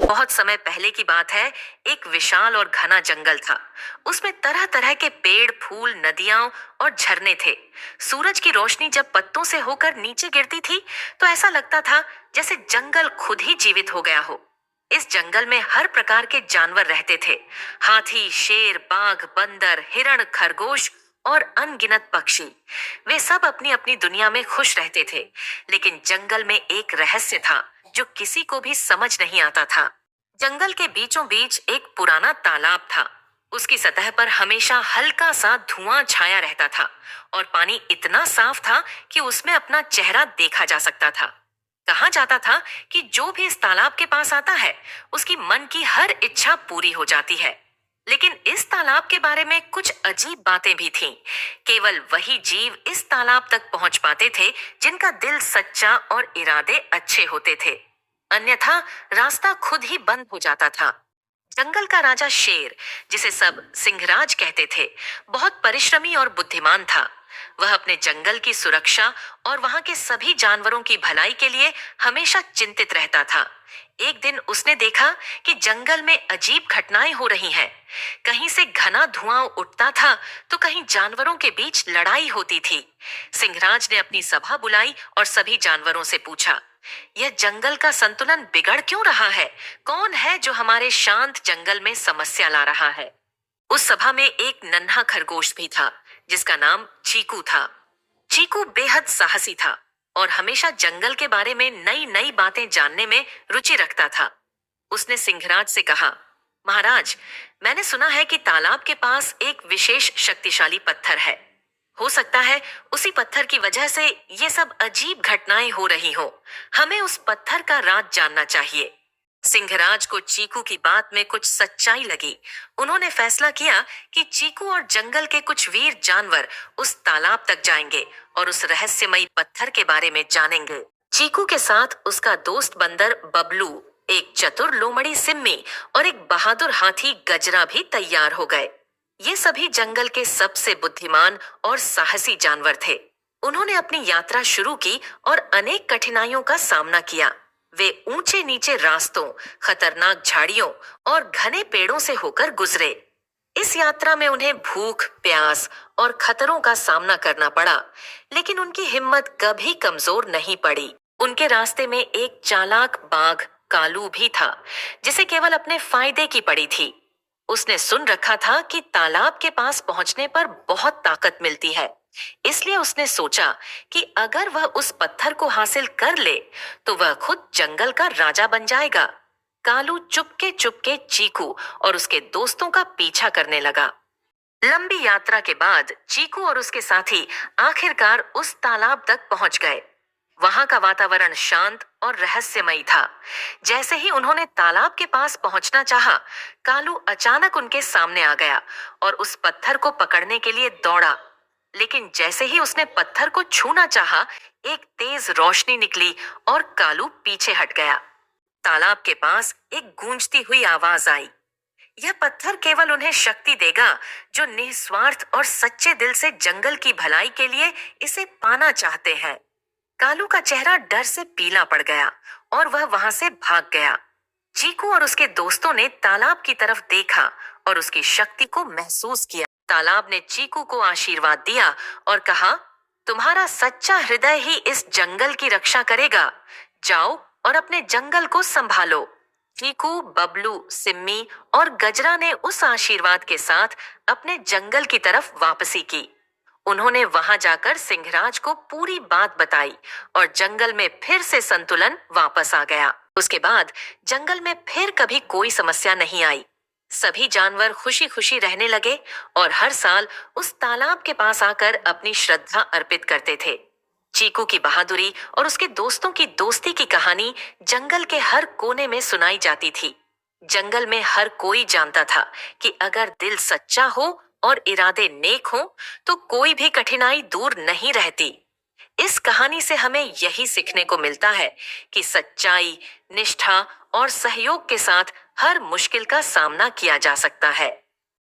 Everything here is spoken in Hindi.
बहुत समय पहले की बात है। एक विशाल और घना जंगल था। उसमें तरह तरह के पेड़, फूल, नदियां और झरने थे। सूरज की रोशनी जब पत्तों से होकर नीचे गिरती थी तो ऐसा लगता था जैसे जंगल खुद ही जीवित हो गया हो। इस जंगल में हर प्रकार के जानवर रहते थे। हाथी, शेर, बाघ, बंदर, हिरण, खरगोश और अनगिनत पक्षी। वे सब अपनी अपनी दुनिया में खुश रहते थे। लेकिन जंगल में एक रहस्य था जो किसी को भी समझ नहीं आता था। जंगल के बीचों बीच एक पुराना तालाब था। उसकी सतह पर हमेशा हल्का सा धुआं छाया रहता था और पानी इतना साफ था कि उसमें अपना चेहरा देखा जा सकता था। कहा जाता था कि जो भी इस तालाब के पास आता है उसकी मन की हर इच्छा पूरी हो जाती है। लेकिन इस तालाब के बारे में कुछ अजीब बातें भी थीं। केवल वही जीव इस तालाब तक पहुंच पाते थे जिनका दिल सच्चा और इरादे अच्छे होते थे। अन्यथा रास्ता खुद ही बंद हो जाता था। जंगल का राजा शेर, जिसे सब सिंहराज कहते थे, बहुत परिश्रमी और बुद्धिमान था। वह अपने जंगल की सुरक्षा और वहां के सभी जानवरों की भलाई के लिए हमेशा चिंतित रहता था। एक दिन उसने देखा कि जंगल में अजीब घटनाएं हो रही हैं। कहीं से घना धुआं उठता था तो कहीं जानवरों के बीच लड़ाई होती थी। सिंहराज ने अपनी सभा बुलाई और सभी जानवरों से पूछा, यह जंगल का संतुलन बिगड़ क्यों रहा है? कौन है जो हमारे शांत जंगल में समस्या ला रहा है? उस सभा में एक नन्हा खरगोश भी था जिसका नाम चीकू था। चीकू बेहद साहसी था और हमेशा जंगल के बारे में नई नई बातें जानने में रुचि रखता था। उसने सिंहराज से कहा, महाराज, मैंने सुना है कि तालाब के पास एक विशेष शक्तिशाली पत्थर है। हो सकता है उसी पत्थर की वजह से ये सब अजीब घटनाएं हो रही हो। हमें उस पत्थर का राज जानना चाहिए। सिंहराज को चीकू की बात में कुछ सच्चाई लगी। उन्होंने फैसला किया कि चीकू और जंगल के कुछ वीर जानवर उस तालाब तक जाएंगे और उस रहस्यमयी पत्थर के बारे में जानेंगे। चीकू के साथ उसका दोस्त बंदर बबलू, एक चतुर लोमड़ी सिम्मी और एक बहादुर हाथी गजरा भी तैयार हो गए। ये सभी जंगल के सबसे बुद्धिमान और साहसी जानवर थे। उन्होंने अपनी यात्रा शुरू की और अनेक कठिनाइयों का सामना किया। वे ऊंचे नीचे रास्तों, खतरनाक झाड़ियों और घने पेड़ों से होकर गुजरे। इस यात्रा में उन्हें भूख, प्यास और खतरों का सामना करना पड़ा, लेकिन उनकी हिम्मत कभी कमजोर नहीं पड़ी। उनके रास्ते में एक चालाक बाघ कालू भी था, जिसे केवल अपने फायदे की पड़ी थी। उसने सुन रखा था कि तालाब के पास पहुंचने पर बहुत ताकत मिलती है। इसलिए उसने सोचा कि अगर वह उस पत्थर को हासिल कर ले तो वह खुद जंगल का राजा बन जाएगा। कालू चुपके चुपके चीकू और उसके दोस्तों का पीछा करने लगा। लंबी यात्रा के बाद चीकू और उसके साथी आखिरकार उस तालाब तक पहुंच गए। वहां का वातावरण शांत और रहस्यमयी था। जैसे ही उन्होंने तालाब के पास पहुंचना चाहा, कालू अचानक उनके सामने आ गया और उस पत्थर को पकड़ने के लिए दौड़ा। लेकिन जैसे ही उसने पत्थर को छूना चाहा, एक तेज रोशनी निकली और कालू पीछे हट गया। तालाब के पास एक गूंजती हुई आवाज आई, यह पत्थर केवल उन्हें शक्ति देगा जो निस्वार्थ और सच्चे दिल से जंगल की भलाई के लिए इसे पाना चाहते हैं। कालू का चेहरा डर से पीला पड़ गया और वह वहां से भाग गया। चीकू और उसके दोस्तों ने तालाब की तरफ देखा और उसकी शक्ति को महसूस किया। तालाब ने चीकू को आशीर्वाद दिया और कहा, तुम्हारा सच्चा हृदय ही इस जंगल की रक्षा करेगा। जाओ और अपने जंगल को संभालो। चीकू, बबलू, सिम्मी और गजरा ने उस आशीर्वाद के साथ अपने जंगल की तरफ वापसी की। उन्होंने वहां जाकर सिंहराज को पूरी बात बताई और जंगल में फिर से संतुलन वापस आ गया। उसके बाद जंगल में फिर कभी कोई समस्या नहीं आई। सभी जानवर खुशी खुशी रहने लगे और हर साल उस तालाब के पास आकर अपनी श्रद्धा अर्पित करते थे। चीकू की बहादुरी और उसके दोस्तों की दोस्ती की कहानी जंगल के हर कोने में सुनाई जाती थी। जंगल में हर कोई जानता था कि अगर दिल सच्चा हो और इरादे नेक हो तो कोई भी कठिनाई दूर नहीं रहती। इस कहानी से हमें यही सीखने को मिलता है कि सच्चाई, निष्ठा और सहयोग के साथ हर मुश्किल का सामना किया जा सकता है।